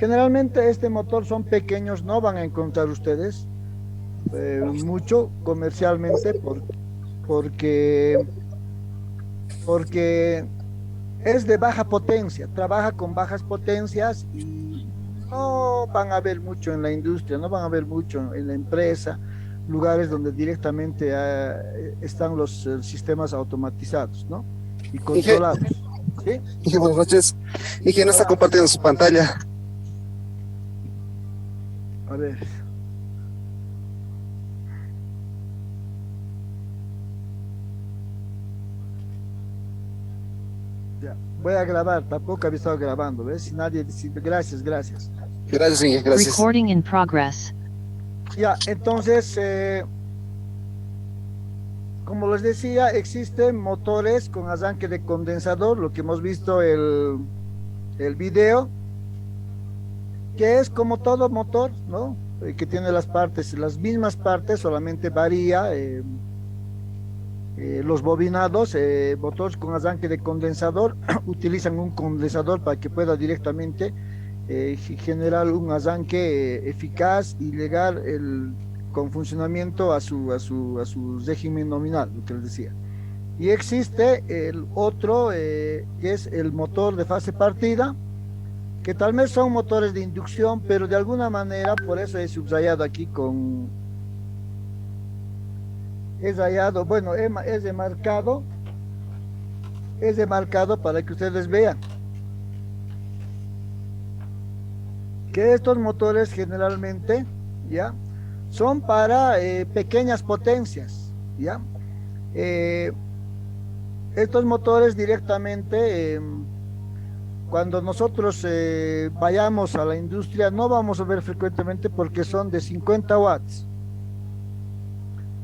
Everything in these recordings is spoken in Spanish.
Generalmente este motor son pequeños, no van a encontrar ustedes mucho comercialmente porque, porque es de baja potencia, trabaja con bajas potencias y no van a ver mucho en la industria, no van a ver mucho en la empresa, lugares donde directamente están los sistemas automatizados, ¿no? Y Inge, controlados, ¿sí? buenas noches. Inge, no está Hola, compartiendo su pantalla. a ver, ya, voy a grabar, tampoco había estado grabando, ¿ves? Si nadie, gracias, gracias. Gracias, Inge, gracias. Recording in progress. Ya, entonces, como les decía, existen motores con arranque de condensador, lo que hemos visto el video, que es como todo motor, ¿no? Que tiene las partes, las mismas partes, solamente varía los bobinados, motores con arranque de condensador, utilizan un condensador para que pueda directamente generar un arranque eficaz y legal con funcionamiento a su régimen nominal, lo que les decía. Y existe el otro, que es el motor de fase partida, que tal vez son motores de inducción, pero de alguna manera, por eso he subrayado aquí es rayado, bueno, es demarcado para que ustedes vean que estos motores generalmente, ¿ya? Son para pequeñas potencias, ¿ya? Eh, Estos motores directamente, cuando nosotros vayamos a la industria, no vamos a ver frecuentemente porque son de 50 watts,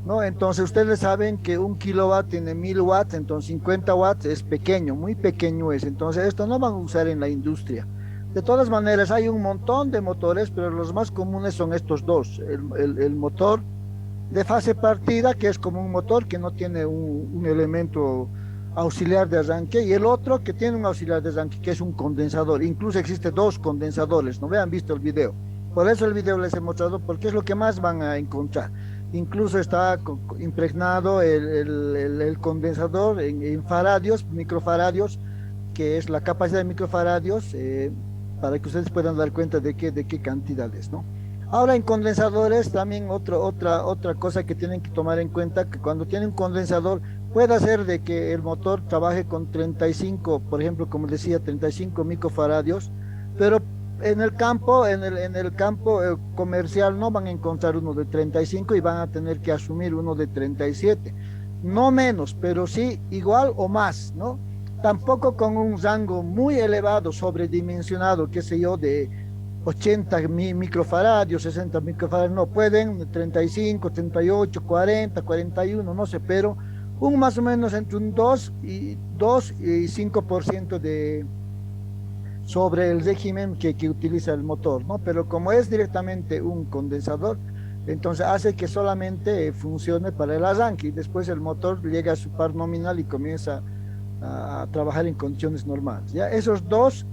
¿no? Entonces ustedes saben que un kilowatt tiene 1000 watts, entonces 50 watts es pequeño, muy pequeño es. Entonces esto no van a usar en la industria. De todas maneras, hay un montón de motores, pero los más comunes son estos dos. El motor de fase partida, que es como un motor que no tiene un elemento auxiliar de arranque, y el otro que tiene un auxiliar de arranque, que es un condensador. Incluso existe dos condensadores, no vean visto el video. Por eso el video les he mostrado, porque es lo que más van a encontrar. Incluso está impregnado el condensador en faradios, microfaradios, que es la capacidad de microfaradios, para que ustedes puedan dar cuenta de qué cantidades, ¿no? Ahora en condensadores también otra cosa que tienen que tomar en cuenta, que cuando tienen un condensador puede ser de que el motor trabaje con 35, por ejemplo, como decía, 35 microfaradios, pero en el campo comercial no van a encontrar uno de 35 y van a tener que asumir uno de 37, no menos, pero sí igual o más, ¿no? Tampoco con un rango muy elevado, sobredimensionado, qué sé yo, de 80 microfaradios, 60 microfaradios, no pueden, 35, 38, 40, 41, no sé, pero un más o menos entre un 2 y 5% sobre el régimen que utiliza el motor, ¿no? Pero como es directamente un condensador, entonces hace que solamente funcione para el arranque y después el motor llega a su par nominal y comienza a trabajar en condiciones normales. Ya esos dos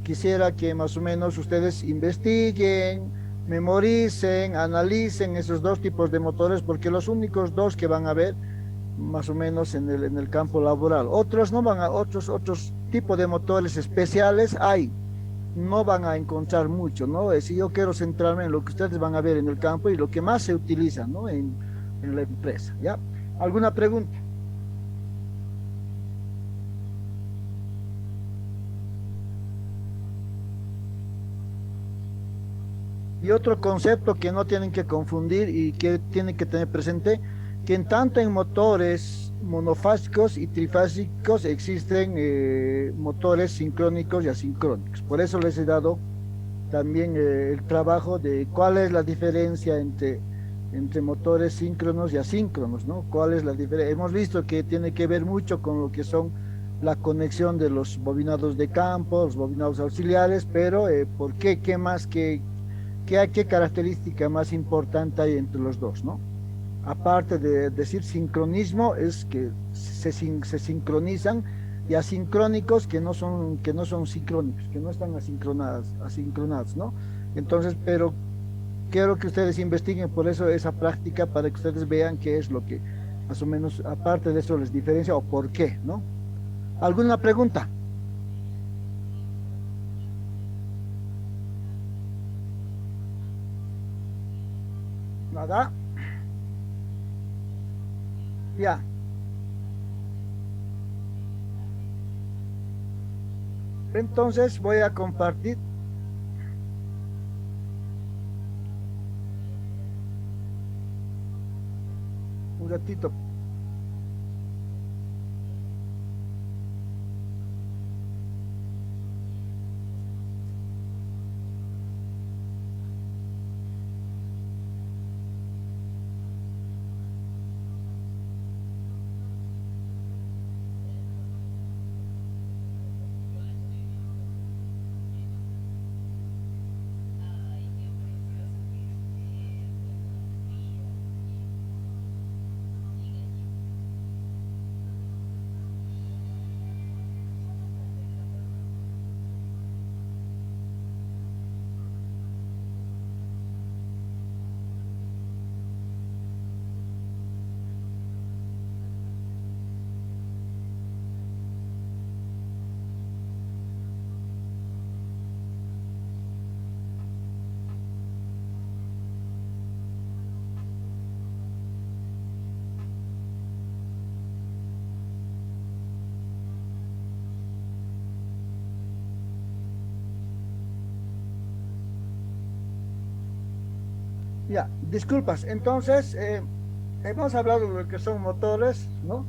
quisiera que más o menos ustedes investiguen, memoricen, analicen esos dos tipos de motores, porque los únicos dos que van a ver más o menos en el campo laboral. Otros no van a, otros tipos de motores especiales hay, no van a encontrar mucho, ¿no? Si yo quiero centrarme en lo que ustedes van a ver en el campo y lo que más se utiliza, ¿no? En la empresa, ¿ya? ¿Alguna pregunta? Y otro concepto que no tienen que confundir y que tienen que tener presente, que en tanto en motores monofásicos y trifásicos existen motores sincrónicos y asincrónicos. Por eso les he dado también el trabajo de cuál es la diferencia entre motores síncronos y asíncronos, ¿no? ¿Cuál es la diferencia? Hemos visto que tiene que ver mucho con lo que son la conexión de los bobinados de campo, los bobinados auxiliares, pero ¿por qué? ¿Qué más? ¿Qué característica más importante hay entre los dos, ¿no? Aparte de decir sincronismo, es que se sincronizan y asincrónicos que no son sincrónicos, que no están asincronados, ¿no? Entonces, pero quiero que ustedes investiguen por eso esa práctica para que ustedes vean qué es lo que más o menos aparte de eso les diferencia o por qué, ¿no? ¿Alguna pregunta? Nada. Ya. Entonces voy a compartir un ratito. Ya, disculpas. Entonces, hemos hablado de lo que son motores, ¿no?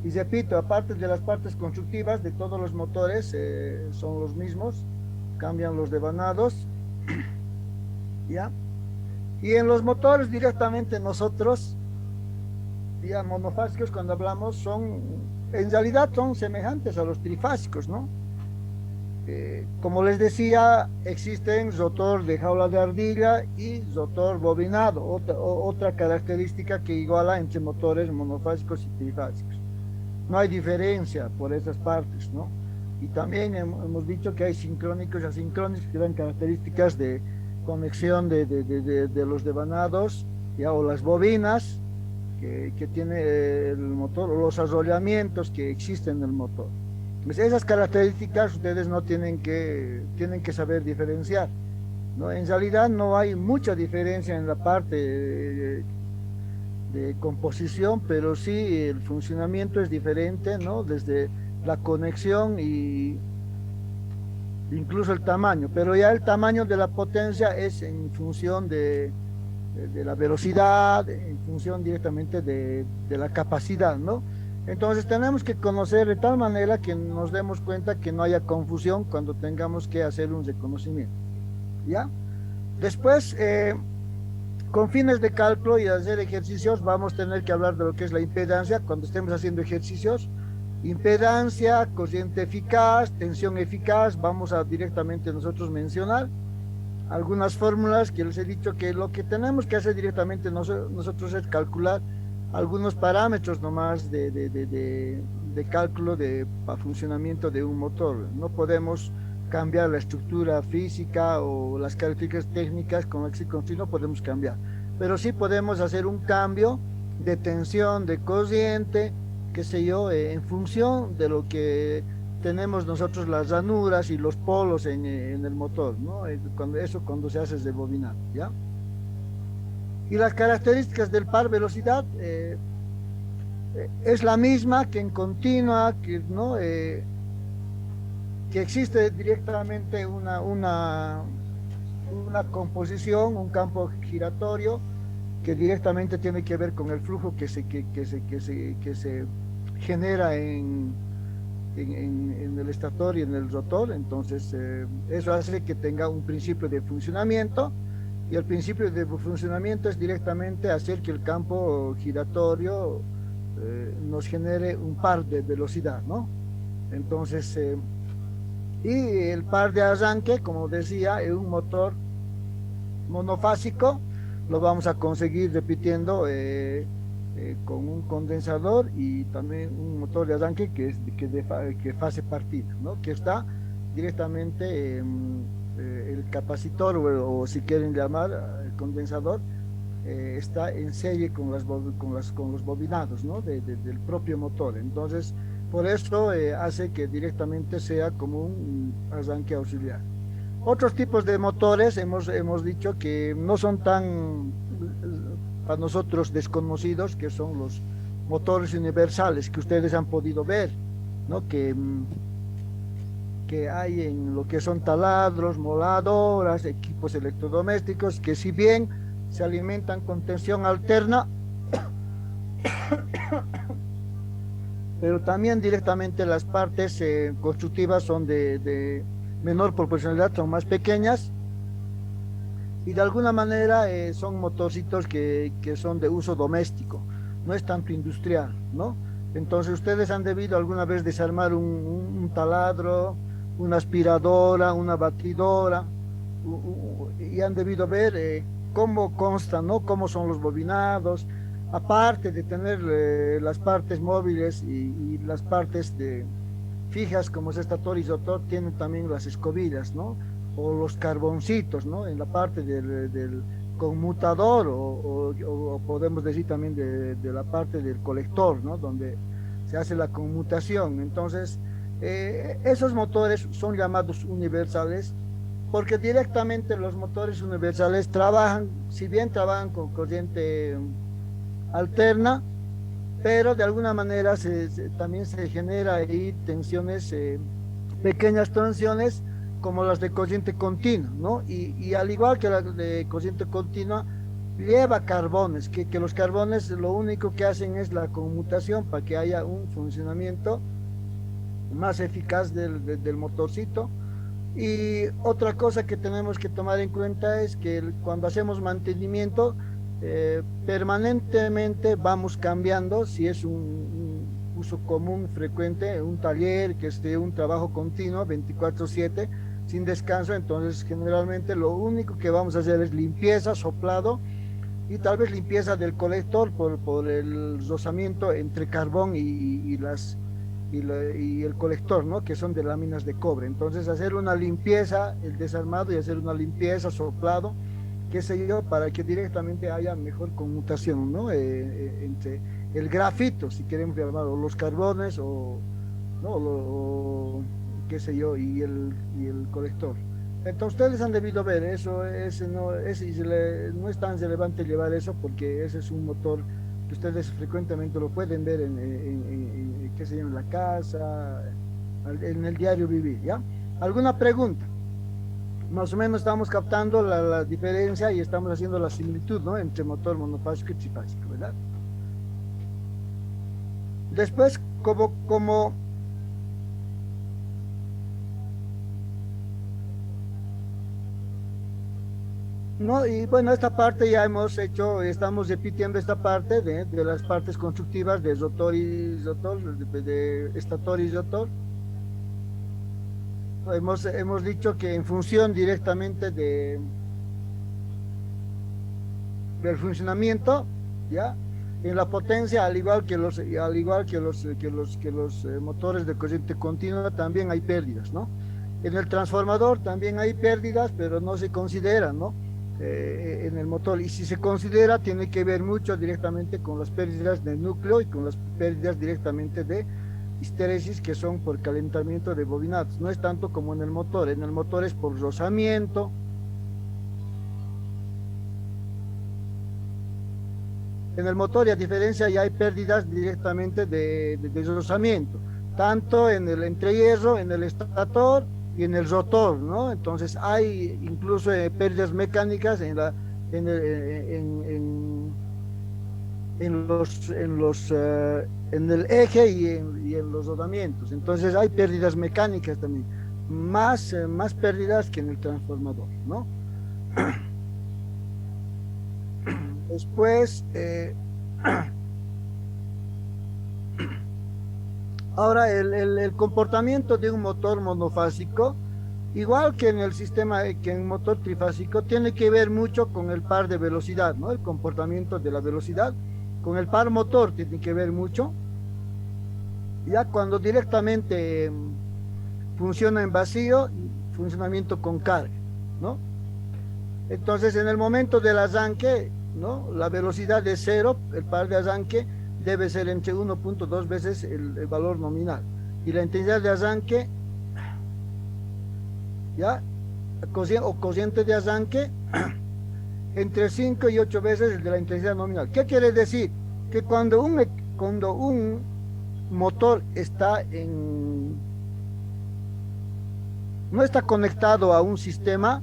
Y repito, aparte de las partes constructivas de todos los motores, son los mismos, cambian los devanados, ¿ya? Y en los motores directamente nosotros, ya monofásicos cuando hablamos, en realidad son semejantes a los trifásicos, ¿no? Como les decía, existen rotor de jaula de ardilla y rotor bobinado, otra característica que iguala entre motores monofásicos y trifásicos. No hay diferencia por esas partes, ¿no? Y también hemos dicho que hay sincrónicos y asincrónicos que dan características de conexión de los devanados, ya, o las bobinas que tiene el motor, o los arrollamientos que existen en el motor. Pues esas características ustedes no tienen que saber diferenciar, ¿no? En realidad no hay mucha diferencia en la parte de composición, pero sí el funcionamiento es diferente, ¿no? Desde la conexión y incluso el tamaño, pero ya el tamaño de la potencia es en función de la velocidad, en función directamente de la capacidad, ¿no? Entonces tenemos que conocer de tal manera que nos demos cuenta que no haya confusión cuando tengamos que hacer un reconocimiento, ¿ya? Después, con fines de cálculo y hacer ejercicios, vamos a tener que hablar de lo que es la impedancia cuando estemos haciendo ejercicios. Impedancia, corriente eficaz, tensión eficaz, vamos a directamente nosotros mencionar algunas fórmulas que les he dicho que lo que tenemos que hacer directamente nosotros es calcular algunos parámetros nomás de cálculo para funcionamiento de un motor. No podemos cambiar la estructura física o las características técnicas con las que se construye, no podemos cambiar, pero sí podemos hacer un cambio de tensión, de corriente, qué sé yo, en función de lo que tenemos nosotros las ranuras y los polos en el motor, ¿no? Cuando se hace rebobinado, ¿ya? Y las características del par velocidad es la misma que en continua, ¿no? Que existe directamente una composición, un campo giratorio que directamente tiene que ver con el flujo que se genera en el estator y en el rotor. Entonces eso hace que tenga un principio de funcionamiento, y el principio de funcionamiento es directamente hacer que el campo giratorio nos genere un par de velocidad, ¿no? Entonces, y el par de arranque, como decía, es un motor monofásico, lo vamos a conseguir repitiendo con un condensador y también un motor de arranque que fase partida, ¿no? Que está directamente el capacitor o si quieren llamar el condensador, está en serie con, con los bobinados, ¿no? Del propio motor. Entonces, por eso hace que directamente sea como un arranque auxiliar. Otros tipos de motores hemos dicho que no son tan para nosotros desconocidos, que son los motores universales que ustedes han podido ver, ¿no? Que hay en lo que son taladros, moladoras, equipos electrodomésticos, que si bien se alimentan con tensión alterna, pero también directamente las partes constructivas son de menor proporcionalidad, son más pequeñas y de alguna manera son motorcitos que son de uso doméstico, no es tanto industrial, ¿no? Entonces ustedes han debido alguna vez desarmar un taladro, una aspiradora, una batidora, y han debido ver cómo constan, ¿no? Cómo son los bobinados, aparte de tener las partes móviles y las partes fijas como es estator y rotor, tienen también las escobillas, ¿no? O los carboncitos, ¿no? En la parte del conmutador o podemos decir también de la parte del colector, ¿no? Donde se hace la conmutación. Entonces, esos motores son llamados universales porque directamente los motores universales trabajan, si bien trabajan con corriente alterna, pero de alguna manera también se genera ahí tensiones, pequeñas tensiones como las de corriente continua, ¿no? Y al igual que la de corriente continua, lleva carbones, que los carbones lo único que hacen es la conmutación para que haya un funcionamiento más eficaz del motorcito. Y otra cosa que tenemos que tomar en cuenta es que cuando hacemos mantenimiento, permanentemente vamos cambiando, si es un uso común, frecuente, un taller, que esté un trabajo continuo, 24/7, sin descanso, entonces generalmente lo único que vamos a hacer es limpieza, soplado y tal vez limpieza del colector por el rozamiento entre carbón y el colector, ¿no? Que son de láminas de cobre. Entonces hacer una limpieza, el desarmado y hacer una limpieza, soplado, qué sé yo, para que directamente haya mejor conmutación, ¿no? Entre el grafito, si queremos llamarlo, los carbones ¿no? Qué sé yo, y el colector. Entonces ustedes han debido ver eso, no es tan relevante llevar eso porque ese es un motor que ustedes frecuentemente lo pueden ver qué sé yo, en la casa, en el diario vivir, ¿ya? ¿Alguna pregunta? Más o menos estamos captando la diferencia y estamos haciendo la similitud, ¿no? Entre motor monofásico y trifásico, ¿verdad? Después, como no, y bueno, esta parte ya hemos hecho, estamos repitiendo esta parte de las partes constructivas de rotor y rotor, de estator y rotor. Hemos dicho que en función directamente del funcionamiento, ¿ya? En la potencia, al igual que los motores de corriente continua, también hay pérdidas, ¿no? En el transformador también hay pérdidas, pero no se consideran, ¿no? En el motor, y si se considera, tiene que ver mucho directamente con las pérdidas del núcleo y con las pérdidas directamente de histéresis, que son por calentamiento de bobinados. No es tanto como en el motor es por rozamiento. En el motor, y a diferencia, ya hay pérdidas directamente de rozamiento, tanto en el entrehierro, en el estator y en el rotor, ¿no? Entonces hay incluso pérdidas mecánicas en el eje y en los rodamientos. Entonces hay pérdidas mecánicas también, más pérdidas que en el transformador, ¿no? Después, ahora el comportamiento de un motor monofásico, igual que en el sistema, que en un motor trifásico, tiene que ver mucho con el par de velocidad, ¿no? El comportamiento de la velocidad. Entonces, el motor monofásico, el comportamiento de la velocidad, tiene que ver mucho con el par de velocidad. Entonces, el motor trifásico tiene que ver mucho con el par de velocidad. Entonces, el motor monofásico tiene que ver mucho con el par de velocidad. con el par motor tiene que ver mucho. Ya cuando directamente funciona en vacío, funcionamiento con carga, ¿no? Entonces, en el momento del arranque, ¿no? La velocidad de cero, el par de arranque, debe ser entre 1.2 veces el valor nominal. Y la intensidad de arranque, ¿ya? O cociente de arranque, entre 5 y 8 veces el de la intensidad nominal. ¿Qué quiere decir? Que cuando un motor no está conectado a un sistema,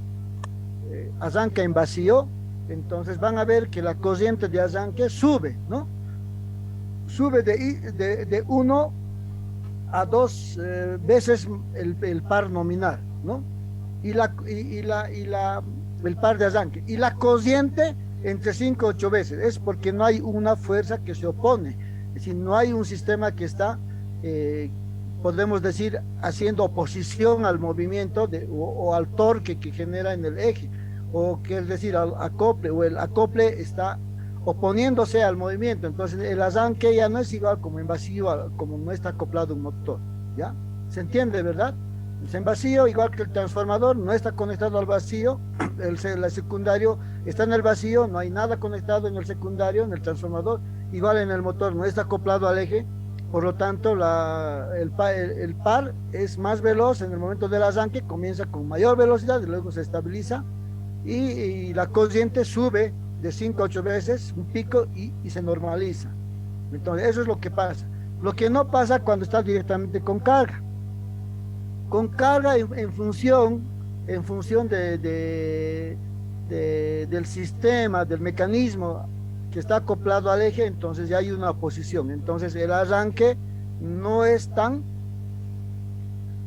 arranca en vacío, entonces van a ver que la corriente de arranque sube, ¿no? Sube de 1 a 2 veces el par nominal, ¿no? El par de arranque. Y la corriente entre 5 y 8 veces. Es porque no hay una fuerza que se opone. Es decir, no hay un sistema que está, podemos decir, haciendo oposición al movimiento o al torque que genera en el eje. O que es decir, al acople, o el acople está oponiéndose al movimiento. Entonces el arranque ya no es igual como en vacío, como no está acoplado un motor. ¿Ya? ¿Se entiende, verdad? En vacío, igual que el transformador, no está conectado al vacío, el secundario está en el vacío, no hay nada conectado en el secundario, en el transformador, igual en el motor, no está acoplado al eje, por lo tanto el par es más veloz en el momento del arranque, comienza con mayor velocidad y luego se estabiliza y la corriente sube de 5 a 8 veces, un pico y se normaliza. Entonces eso es lo que pasa. Lo que no pasa cuando está directamente con carga. Con carga en función del sistema, del mecanismo que está acoplado al eje, entonces ya hay una oposición. Entonces el arranque no es tan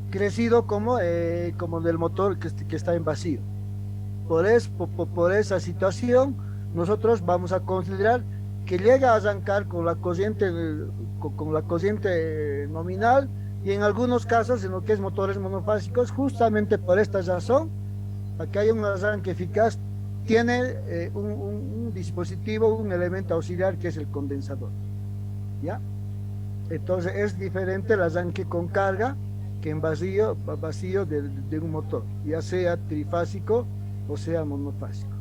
crecido como del motor que está en vacío. Por esa situación, nosotros vamos a considerar que llega a arrancar con la corriente nominal, y en algunos casos, en lo que es motores monofásicos, justamente por esta razón, para que haya un arranque eficaz, tiene un dispositivo, un elemento auxiliar que es el condensador. ¿Ya? Entonces es diferente el arranque con carga que en vacío de un motor, ya sea trifásico o sea monofásico.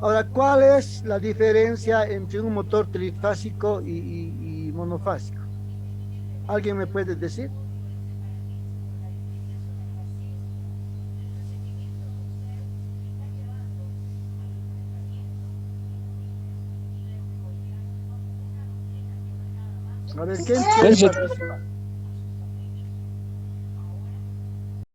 Ahora, ¿cuál es la diferencia entre un motor trifásico y monofásico? ¿Alguien me puede decir? A ver, ¿quién quiere participar?